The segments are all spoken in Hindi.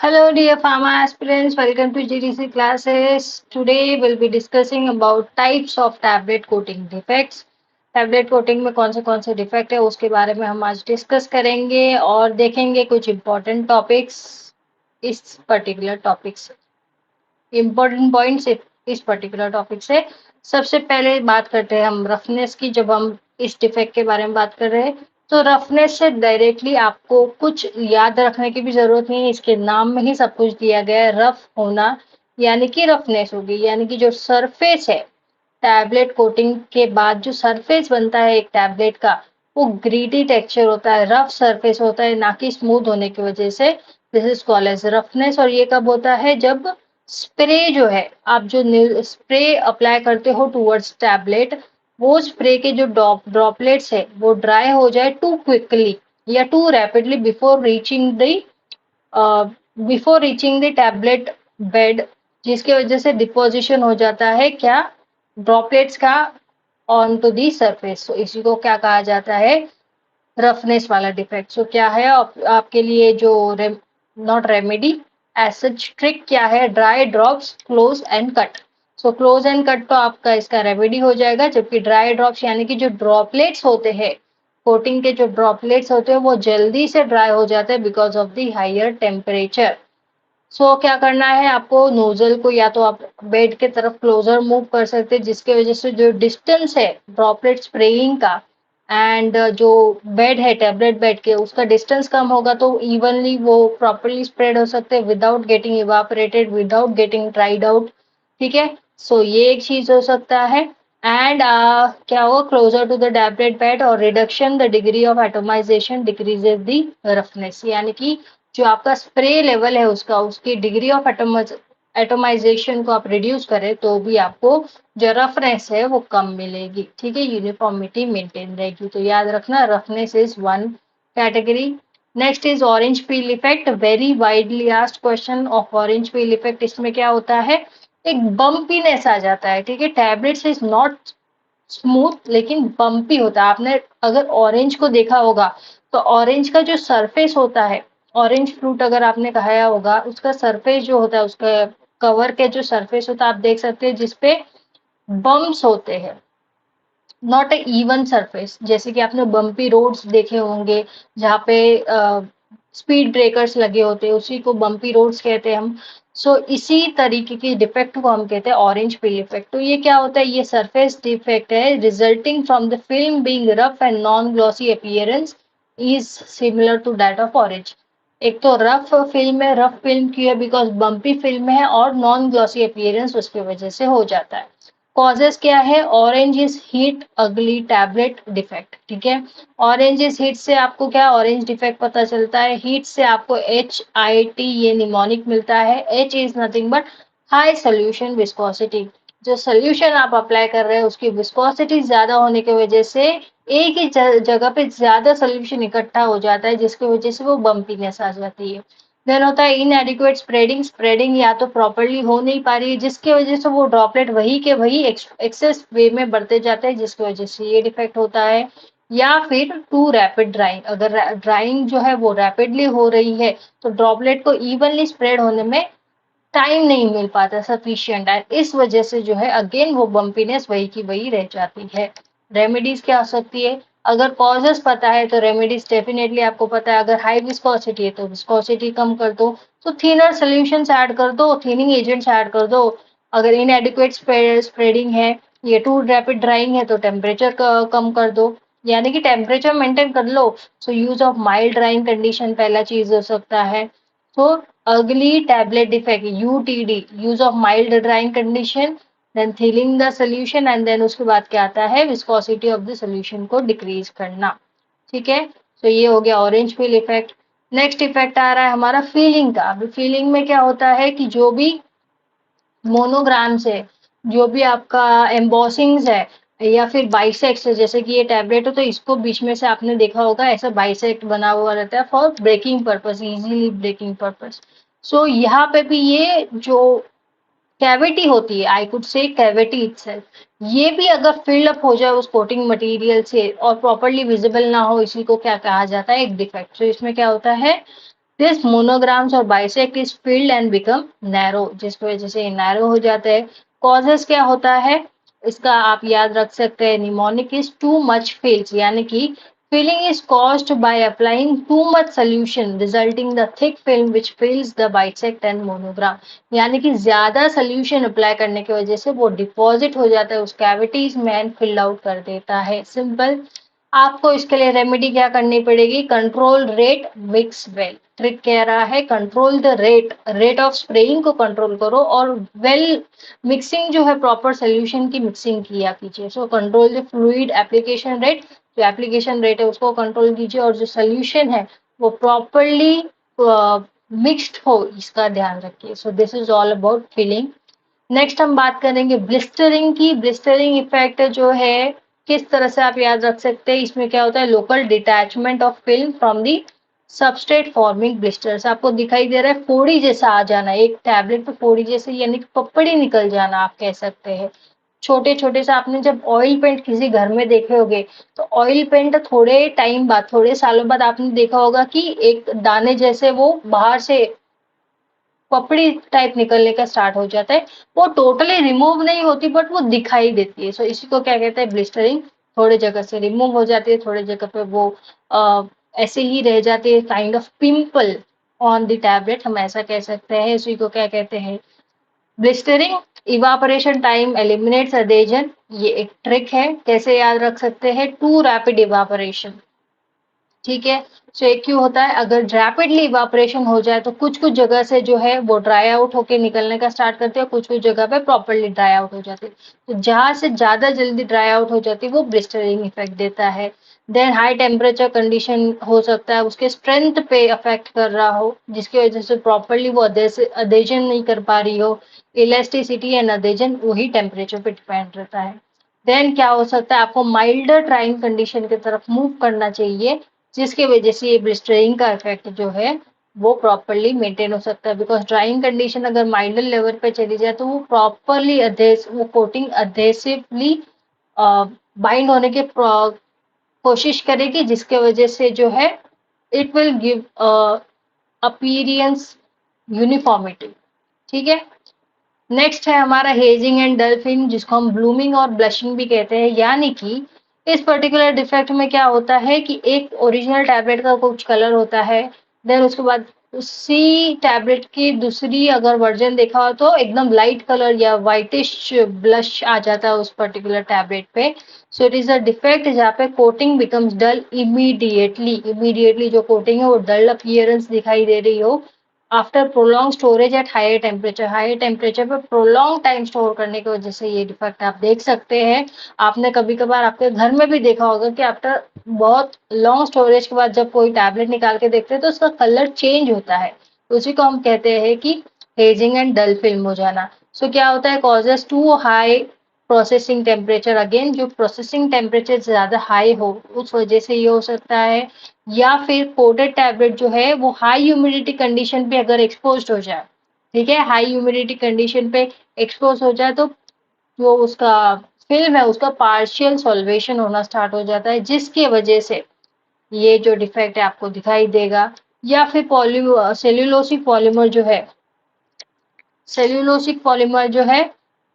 Hello, dear pharma aspirants. Welcome to GDC classes. Today, we'll be discussing about types of tablet coating defects. Tablet coating में कौन से डिफेक्ट है उसके बारे में हम आज डिस्कस करेंगे और देखेंगे कुछ इम्पोर्टेंट टॉपिक्स इस पर्टिकुलर टॉपिक से इम्पोर्टेंट पॉइंट्स इस पर्टिकुलर टॉपिक से। सबसे पहले बात करते हैं हम रफनेस की। जब हम इस डिफेक्ट के बारे में बात कर रहे हैं तो रफनेस से डायरेक्टली आपको कुछ याद रखने की भी जरूरत नहीं है, इसके नाम में ही सब कुछ दिया गया है। रफ होना यानी कि रफनेस होगी, यानी कि जो सरफेस है टैबलेट कोटिंग के बाद जो सरफेस बनता है एक टैबलेट का, वो ग्रीटी टेक्सचर होता है, रफ सरफेस होता है, ना कि स्मूथ होने की वजह से this is called edge roughness. और ये कब होता है? जब स्प्रे जो है, आप जो स्प्रे अप्लाई करते हो टूवर्ड्स टैबलेट, वो स्प्रे के जो ड्रॉपलेट्स है वो ड्राई हो जाए too quickly or too rapidly before reaching the tablet bed, जिसकी वजह से डिपोजिशन हो जाता है क्या, ड्रॉपलेट्स का ऑन टू दी सरफेस। तो इसी को क्या कहा जाता है? रफनेस वाला डिफेक्ट। सो क्या है आपके लिए जो not remedy as such trick क्या है? Dry drops, close and cut. So close and cut तो आपका इसका रेमेडी हो जाएगा, जबकि ड्राई ड्रॉप्स यानी कि जो ड्रॉपलेट्स होते हैं, कोटिंग के जो ड्रॉपलेट्स होते हैं वो जल्दी से ड्राई हो जाते हैं because of the higher temperature. क्या करना है आपको? नोजल को या तो आप बेड के तरफ क्लोजर मूव कर सकते हैं, जिसकी वजह से जो डिस्टेंस है ड्रॉपलेट स्प्रेइंग का एंड जो बेड है टैबलेट बेड के, उसका डिस्टेंस कम होगा तो इवनली वो प्रॉपरली स्प्रेड हो सकते हैं without getting evaporated, without getting dried out. ठीक है, ये एक चीज हो सकता है। एंड क्या होगा? Closer to the tablet bed और reduction the degree of atomization decreases the roughness, यानी कि जो आपका स्प्रे लेवल है उसका, उसकी डिग्री ऑफ एटोमाइजेशन को आप रिड्यूस करें तो भी आपको जो रफनेस है वो कम मिलेगी। ठीक है, यूनिफॉर्मिटी मेंटेन रहेगी। तो याद रखना, roughness is one category. Next is orange peel effect, very widely asked question of orange peel effect. इसमें क्या होता है? एक बम्पीनेस आ जाता है। ठीक है, टैबलेट्स इज नॉट स्मूथ लेकिन बम्पी होता है। आपने अगर ऑरेंज को देखा होगा तो ऑरेंज का जो सरफेस होता है, ऑरेंज फ्रूट अगर आपने खाया होगा, उसका सरफेस जो होता है, उसका कवर के जो सरफेस होता है, आप देख सकते हैं जिसपे बम्प्स होते हैं, नॉट ए इवन सरफेस। जैसे कि आपने बम्पी रोड्स देखे होंगे जहाँ पे स्पीड ब्रेकर्स लगे होते हैं, उसी को बम्पी रोड्स कहते हैं हम। इसी तरीके की डिफेक्ट को हम कहते हैं ऑरेंज पील इफेक्ट। तो ये क्या होता है? ये सरफेस डिफेक्ट है resulting from the film being rough and non glossy appearance is similar to that of orange. एक तो रफ फिल्म है, रफ फिल्म क्यों है? बिकॉज बम्पी फिल्म है और नॉन ग्लॉसी अपीयरेंस उसकी वजह से हो जाता है। कॉजेस क्या है? ऑरेंज इज हीट अगली टैबलेट डिफेक्ट। ठीक है, ऑरेंज इज हीट से आपको क्या ऑरेंज डिफेक्ट पता चलता है? हीट से आपको HIT ये निमोनिक मिलता है। H is nothing but high solution viscosity. जो सोल्यूशन आप अप्लाई कर रहे हैं उसकी विस्कोसिटी ज्यादा होने की वजह से एक ही जगह पे ज्यादा सोल्यूशन इकट्ठा हो जाता है, जिसकी वजह से वो बम्पीनेस आ जाती है। देन होता है इनएडिक्वेट स्प्रेडिंग, स्प्रेडिंग या तो प्रॉपरली हो नहीं पा रही है, जिसकी वजह से वो ड्रॉपलेट वही के वही एक्सेस वे में बढ़ते जाते हैं, जिसकी वजह से ये डिफेक्ट होता है। या फिर टू रैपिड ड्राइंग, अगर ड्राइंग जो है वो रैपिडली हो रही है तो ड्रॉपलेट को इवनली स्प्रेड होने में टाइम नहीं मिल पाता सफिशिएंट, एंड इस वजह से जो है अगेन वो बम्पीनेस वही की वही रह जाती है। रेमेडीज क्या हो सकती है? अगर कॉजेस पता है तो रेमेडीज डेफिनेटली आपको पता है। अगर हाई विस्कोसिटी है तो विस्कोसिटी कम कर दो, तो थिनर सोल्यूशंस ऐड कर दो, थिनिंग एजेंट्स ऐड कर दो। अगर इनएडिक्वेट स्प्रेडिंग है, ये टू रैपिड ड्राइंग है, तो टेम्परेचर कम कर दो, यानी कि टेम्परेचर मेंटेन कर लो। Use of mild drying condition पहला चीज हो सकता है। सो अगली tablet defect UTD, use of mild drying condition, then thinning the solution, and then उसके बाद क्या आता है? विस्कोसिटी ऑफ द सोल्यूशन को डिक्रीज करना। ठीक है, ये हो गया orange peel effect. Next effect आ रहा है हमारा फीलिंग का। अभी फीलिंग में क्या होता है कि जो भी मोनोग्राम्स है, जो भी आपका एम्बॉसिंग्स है या फिर बाइसेक्ट्स है, जैसे कि ये टैबलेट है तो इसको बीच में से आपने देखा होगा ऐसा बाइसेक्ट बना हुआ रहता है for breaking purpose, easily breaking purpose. यहाँ पे भी ये जो कैविटी होती है, I could say cavity itself, ये भी अगर फिल अप हो जाए उस कोटिंग मटेरियल से और प्रॉपरली विजिबल ना हो, इसी को क्या कहा जाता है? एक डिफेक्ट। इसमें क्या होता है? दिस मोनोग्राम्स और bisect is filled and become narrow, जिसकी वजह से नैरो हो जाते हैं। कॉजेस क्या होता है इसका आप याद रख सकते हैं, निमोनिक इज टू मच फिल्स, यानी कि filling is caused by applying too much solution resulting the thick film which fills the bisect and monogram, यानी कि ज्यादा सोल्यूशन अप्लाई करने की वजह से वो डिपॉजिट हो जाता है उस कैविटीज में एंड फिल आउट कर देता है। सिंपल। आपको इसके लिए रेमेडी क्या करनी पड़ेगी, control rate mix well. Trick कह रहा है control the rate of spraying को कंट्रोल करो और वेल मिक्सिंग जो है प्रॉपर सोल्यूशन की मिक्सिंग किया कीजिए। So control the fluid application rate, जो एप्लीकेशन रेट है उसको कंट्रोल कीजिए और जो सोल्यूशन है वो प्रॉपरली मिक्स्ड हो इसका ध्यान रखिए। So this is all about filling. Next हम बात करेंगे ब्लिस्टरिंग की। ब्लिस्टरिंग इफेक्ट जो है किस तरह से आप याद रख सकते हैं, इसमें क्या होता है, local detachment of film from the substrate forming blisters. आपको दिखाई दे रहा है फोड़ी जैसा आ जाना, एक टैबलेट पे फोड़ी जैसे यानी कि पपड़ी निकल जाना आप कह सकते हैं। छोटे छोटे से आपने जब ऑयल पेंट किसी घर में देखे होंगे तो ऑयल पेंट थोड़े टाइम बाद, थोड़े सालों बाद आपने देखा होगा कि एक दाने जैसे वो बाहर से पपड़ी टाइप निकलने का स्टार्ट हो जाता है। वो टोटली रिमूव नहीं होती बट वो दिखाई देती है। सो इसी को क्या कहते हैं, ब्लिस्टरिंग। थोड़े जगह से रिमूव हो जाती है, थोड़े जगह पे वो अ, ऐसे ही रह जाती है, kind of pimple on the tablet, हम ऐसा कह सकते हैं। इसी को क्या कहते हैं, blistering. Evaporation time eliminates adhesion, ये एक ट्रिक है। कैसे याद रख सकते हैं, टू रैपिड इवापोरेशन। ठीक है। सो एक क्यों होता है, अगर रैपिडली इवापोरेशन हो जाए तो कुछ कुछ जगह से जो है वो ड्राई आउट होके निकलने का स्टार्ट करते हैं, कुछ कुछ जगह पे प्रॉपरली ड्राई आउट हो जाती है। तो जहां से ज्यादा जल्दी ड्राई आउट हो जाती है वो ब्लिस्टरिंग इफेक्ट देता है। देन हाई टेम्परेचर कंडीशन हो सकता है उसके स्ट्रेंथ पे अफेक्ट कर रहा हो, जिसकी वजह से प्रॉपरली वो अधेजन नहीं कर पा रही हो। इलास्टिसिटी एंड अधेजन वही टेम्परेचर पे डिपेंड रहता है। देन क्या हो सकता है, आपको माइल्डर ड्राइंग कंडीशन की तरफ मूव करना चाहिए, जिसकी वजह से ये ब्लिस्टरिंग का इफेक्ट जो है वो प्रॉपरली मेंटेन हो सकता है। बिकॉज ड्राइंग कंडीशन अगर माइल्डर लेवल पे चली जाए तो वो प्रॉपरली वो कोटिंग अधेसिवली बाइंड होने की कोशिश करेगी, जिसके वजह से जो है it will give appearance uniformity. ठीक है। नेक्स्ट है हमारा हेजिंग एंड डल्फिन, जिसको हम ब्लूमिंग और ब्लशिंग भी कहते हैं। यानी कि इस पर्टिकुलर डिफेक्ट में क्या होता है कि एक ओरिजिनल टैबलेट का कुछ कलर होता है, देन उसके बाद उसी टैबलेट की दूसरी अगर वर्जन देखा हो तो एकदम लाइट कलर या वाइटिश ब्लश आ जाता है उस पर्टिकुलर टैबलेट पे। So it is a defect जहाँ पे कोटिंग बिकम्स डल इमीडिएटली जो कोटिंग है वो डल अपीयरेंस दिखाई दे रही हो after prolong storage at higher temperature पे प्रोलॉन्ग टाइम स्टोर करने की वजह से ये डिफेक्ट आप देख सकते हैं। आपने कभी कभार आपके घर में भी देखा होगा कि आफ्टर बहुत लॉन्ग स्टोरेज के बाद जब कोई टैबलेट निकाल के देखते हैं तो उसका कलर चेंज होता है, उसी को हम कहते हैं कि हेजिंग एंड डल फिल्म हो जाना। सो क्या होता है, causes to high processing temperature, again जो प्रोसेसिंग टेम्परेचर ज्यादा हाई हो उस वजह से ये हो सकता है, या फिर कोटेड टैबलेट जो है वो हाई ह्यूमिडिटी कंडीशन पे अगर एक्सपोज हो जाए। ठीक है, हाई ह्यूमिडिटी कंडीशन पे एक्सपोज हो जाए तो जो उसका फिल्म है उसका पार्शियल सॉल्वेशन होना स्टार्ट हो जाता है, जिसकी वजह से ये जो डिफेक्ट है आपको दिखाई देगा। या फिर सेल्यूलोसिक पॉलीमर जो है, सेल्यूलोसिक पॉलीमर जो है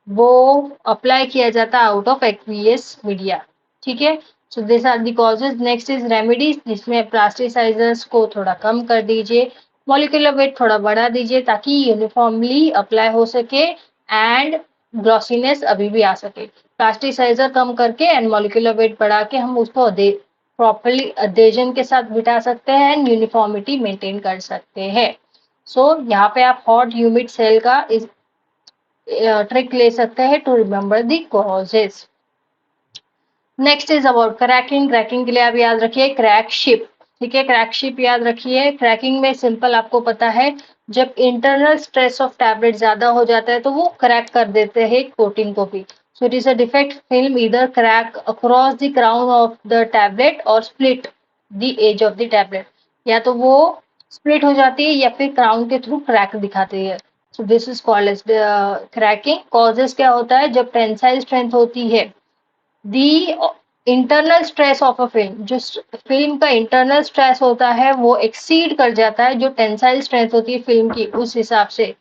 वो अप्लाई किया जाता है आउट ऑफ एक्वियस मीडिया। ठीक है। So this are the causes. Next is remedies, जिसमें प्लास्टिसाइजर्स को थोड़ा कम कर दीजिए, मॉलिक्यूलर वेट थोड़ा बढ़ा दीजिए ताकि यूनिफॉर्मली अप्लाई हो सके एंड ग्लॉसीनेस अभी भी आ सके। प्लास्टिसाइजर कम करके एंड मॉलिक्यूलर वेट बढ़ा के हम उसको प्रॉपरली अडेजन के साथ बिठा सकते हैं एंड यूनिफॉर्मिटी मेंटेन कर सकते हैं। सो यहाँ पे आप हॉट ह्यूमिड सेल का इस ट्रिक ले सकते हैं to remember the causes. Next is about cracking. Cracking के लिए आप याद रखिए क्रैक शिप। ठीक है, क्रैक शिप याद रखिए। क्रैकिंग में सिंपल आपको पता है, जब इंटरनल स्ट्रेस ऑफ टैबलेट ज्यादा हो जाता है तो वो क्रैक कर देते हैं कोटिंग को भी। So it is a defect film either crack across the crown of the tablet और split the edge of the tablet, या तो वो स्प्लिट हो जाती है या फिर क्राउन के थ्रू क्रैक दिखाती है। So this is called edge cracking. Causes क्या होता है, जब टेंसाइल स्ट्रेंथ होती है, the internal stress of a film, जो फिल्म का इंटरनल स्ट्रेस होता है वो एक्सीड कर जाता है जो टेंसाइल स्ट्रेंथ होती है फिल्म की, उस हिसाब से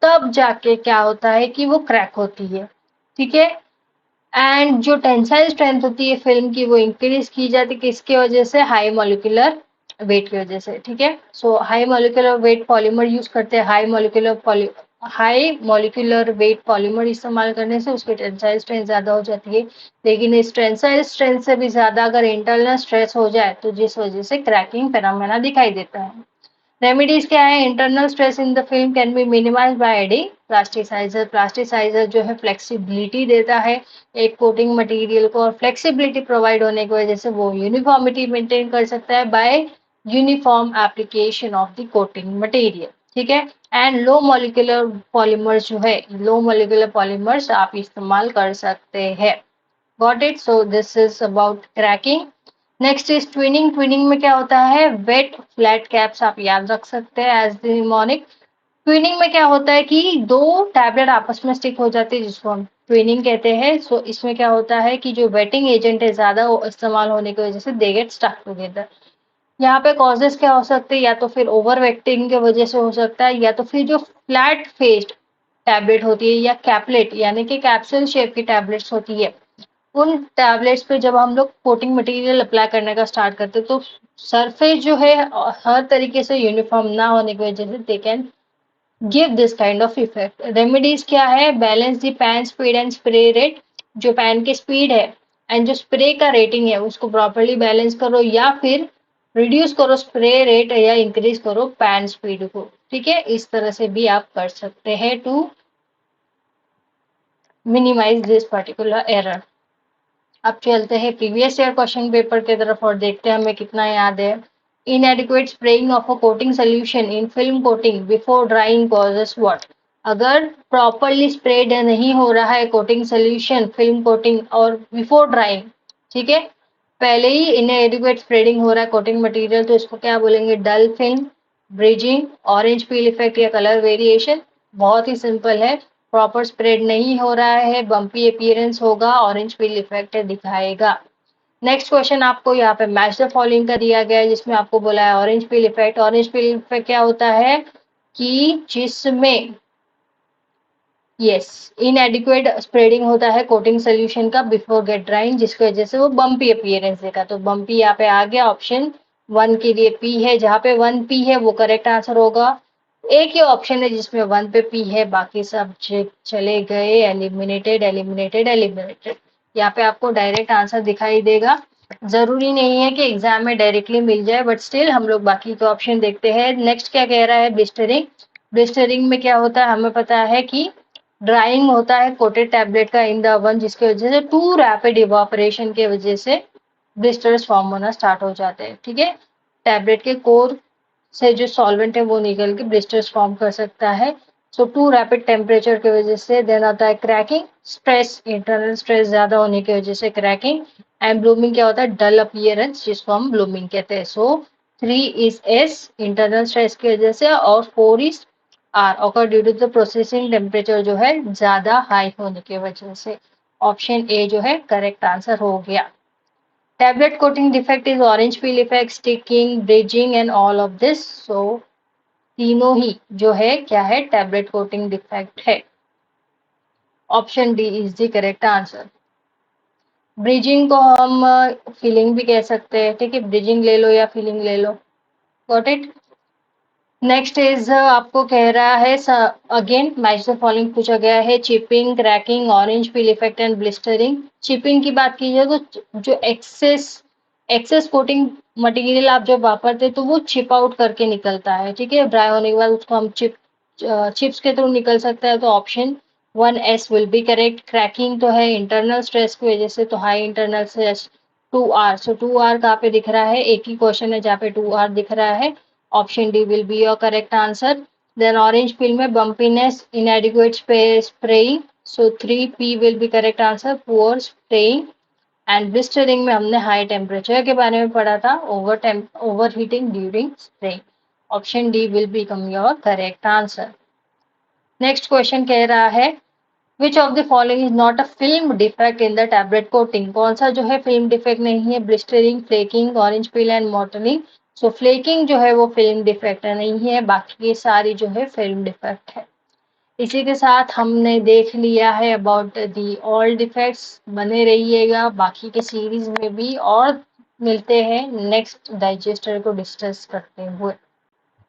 तब जाके क्या होता है कि वो क्रैक होती है। ठीक है। एंड जो टेंसाइल स्ट्रेंथ होती है फिल्म की वो इंक्रीज की जाती है किसकी वजह से? हाई मॉलिक्यूलर वेट की वजह से। ठीक है। So high molecular weight polymer use करते हैं। हाई मॉलिक्यूलर वेट पॉलीमर इस्तेमाल करने से उसकी टेंसाइल स्ट्रेंथ ज्यादा हो जाती है। लेकिन इस टेंसाइल स्ट्रेंथ से भी ज्यादा अगर इंटरनल स्ट्रेस हो जाए तो जिस वजह से क्रैकिंग फेनोमेना दिखाई देता है। रेमेडीज क्या है? Internal stress in the film can be minimize by adding plasticizer. Plasticizer जो है फ्लेक्सिबिलिटी देता है एक कोटिंग मटेरियल को, और फ्लेक्सिबिलिटी प्रोवाइड होने की वजह से वो यूनिफॉर्मिटी मेंटेन कर सकता है bye uniform application of the coating material. ठीक है। एंड लो मॉलिक्यूलर पॉलीमर्स जो है, लो मॉलिक्यूलर पॉलीमर्स आप इस्तेमाल कर सकते हैं। Got it? So this is about cracking. Next is twinning. Twinning में क्या होता है? वेट फ्लैट कैप्स आप याद रख सकते हैं एज द निमोनिक। ट्विनिंग में क्या होता है कि दो टैबलेट आपस में स्टिक हो जाती है जिसको हम ट्विनिंग कहते हैं। सो इसमें क्या होता है कि जो वेटिंग एजेंट है ज्यादा इस्तेमाल होने की वजह से दे गेट स्टक टुगेदर। यहाँ पे कॉजेस क्या हो सकते हैं? या तो फिर ओवर वेटिंग की वजह से हो सकता है, या तो फिर जो फ्लैट फेस्ड टैबलेट होती है या कैपलेट यानी कि कैप्सूल शेप की टैबलेट्स होती है, उन टैबलेट्स पे जब हम लोग कोटिंग मटेरियल अप्लाई करने का स्टार्ट करते हैं तो सरफेस जो है हर तरीके से यूनिफॉर्म ना होने की वजह से they can give this kind of effect. Remedies क्या है? Balance the pan speed and spray rate. जो पैन की स्पीड है एंड जो स्प्रे का रेटिंग है उसको प्रॉपरली बैलेंस करो, या फिर रिड्यूस करो स्प्रे रेट या इंक्रीज करो पैन स्पीड को। ठीक है। इस तरह से भी आप कर सकते हैं to minimize this particular error. अब चलते हैं प्रीवियस ईयर क्वेश्चन पेपर की तरफ और देखते हैं हमें कितना याद है। इनएडिक्वेट spraying of a coating solution in film coating before drawing causes what? अगर प्रॉपरली स्प्रेड नहीं हो रहा है कोटिंग सोल्यूशन फिल्म कोटिंग और बिफोर ड्राइंग, ठीक है, पहले ही इनएडिक्वेट स्प्रेडिंग हो रहा है कोटिंग मटेरियल, तो इसको क्या बोलेंगे? Dull film, bridging, orange peel effect या कलर वेरिएशन। बहुत ही सिंपल है। प्रॉपर स्प्रेड नहीं हो रहा है, बम्पी अपीयरेंस होगा, ऑरेंज पील इफेक्ट दिखाएगा। नेक्स्ट क्वेश्चन आपको यहाँ पे मैच द फॉलोइंग का दिया गया है जिसमें आपको बोला है orange peel effect. Orange peel effect क्या होता है कि जिसमें यस इनएडिक्वेट स्प्रेडिंग होता है कोटिंग सोल्यूशन का बिफोर गेट ड्राइंग, जिसकी वजह से वो बम्पी अपीयरेंस देगा। तो बम्पी यहाँ पे आ गया, ऑप्शन 1 के लिए पी है, जहाँ पे 1 पी है वो करेक्ट आंसर होगा। एक ही ऑप्शन है जिसमें 1 पे पी है, बाकी सब चले गए, एलिमिनेटेड एलिमिनेटेड एलिमिनेटेड। यहाँ पे आपको डायरेक्ट आंसर दिखाई देगा। जरूरी नहीं है कि एग्जाम में डायरेक्टली मिल जाए, बट स्टिल हम लोग बाकी के ऑप्शन देखते हैं। नेक्स्ट क्या कह रहा है? ब्लिस्टरिंग। ब्लिस्टरिंग में क्या होता है? हमें पता है कि ड्राइंग होता है कोटेड टैबलेट का इन द ओवन, जिसकी वजह से टू रैपिड इवापोरेशन की वजह से ब्लिस्टर्स फॉर्म होना स्टार्ट हो जाते हैं। ठीक है। टैबलेट के कोर से जो सॉल्वेंट है वो निकल के ब्लिस्टर्स फॉर्म कर सकता है। सो टू रैपिड टेम्परेचर की वजह से देन आता है क्रैकिंग, स्ट्रेस, इंटरनल स्ट्रेस ज्यादा होने की वजह से क्रैकिंग। एंड ब्लूमिंग क्या होता है? डल अपीयरेंस, जिसको हम ब्लूमिंग कहते हैं। So 3 is S internal stress की वजह से, और 4 is R occur due to the processing temperature जो है ज्यादा हाई होने की वजह से। ऑप्शन ए जो है करेक्ट आंसर हो गया। Tablet coating defect is orange peel effect, sticking, bridging and all of this. So तीनों ही जो है क्या है? टैबलेट कोटिंग डिफेक्ट है। Option D is the correct answer. Bridging को हम फिलिंग भी कह सकते हैं। ठीक है, ब्रिजिंग ले लो या फिलिंग ले लो। Got it. नेक्स्ट इज आपको कह रहा है अगेन मैच द फॉलोइंग पूछा गया है। Chipping, cracking, orange peel effect and blistering. Chipping की बात कीजिए तो जो एक्सेस कोटिंग मटेरियल आप जब वापरते तो वो चिप आउट करके निकलता है। ठीक है, ड्राई होने के बाद उसको हम चिप्स के थ्रू निकल सकता है। तो option 1 S will be correct. Cracking तो है इंटरनल स्ट्रेस की वजह से, तो high internal stress 2 R. So 2 R कहाँ पे दिख रहा है? एक ही क्वेश्चन है जहाँ पे 2 आर दिख रहा है। Option D will be your correct answer. Then orange peel में bumpiness, inadequate spraying. So 3P will be correct answer. Poor spraying. And blistering में हमने high temperature के बारे में पढ़ा था. Overheating during spraying. Option D will become your correct answer. Next question कह रहा है which of the following is not a film defect in the tablet coating? कौन सा जो है फिल्म डिफेक्ट नहीं है? Blistering, flaking, orange peel and mottling. So flaking जो है वो फिल्म डिफेक्ट नहीं है, बाकी ये सारी जो है फिल्म डिफेक्ट है। इसी के साथ हमने देख लिया है अबाउट दी ऑल डिफेक्ट्स। बने रहिएगा बाकी के सीरीज में भी, और मिलते हैं नेक्स्ट डाइजेस्टर को डिस्कस करते हुए।